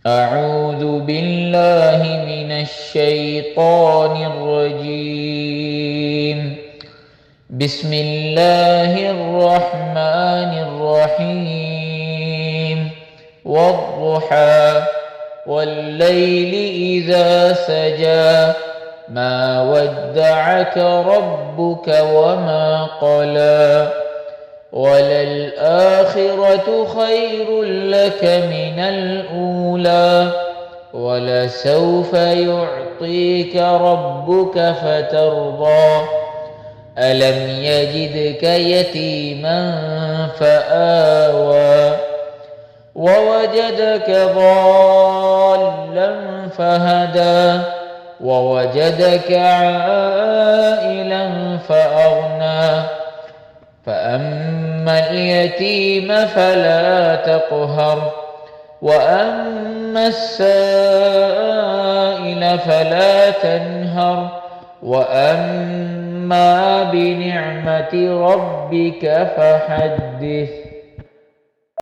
أعوذ بالله من الشيطان الرجيم. بسم الله الرحمن الرحيم. والضحى والليل إذا سجى ما ودعك ربك وما قلى وللآخرة خير لك من الأولى ولسوف يعطيك ربك فترضى ألم يجدك يتيما فآوى ووجدك ضالا فهدى ووجدك عائلا فأغنى فأما اليتيم فلا تقهر وأما السائل فلا تنهر وأما بنعمة ربك فحدث.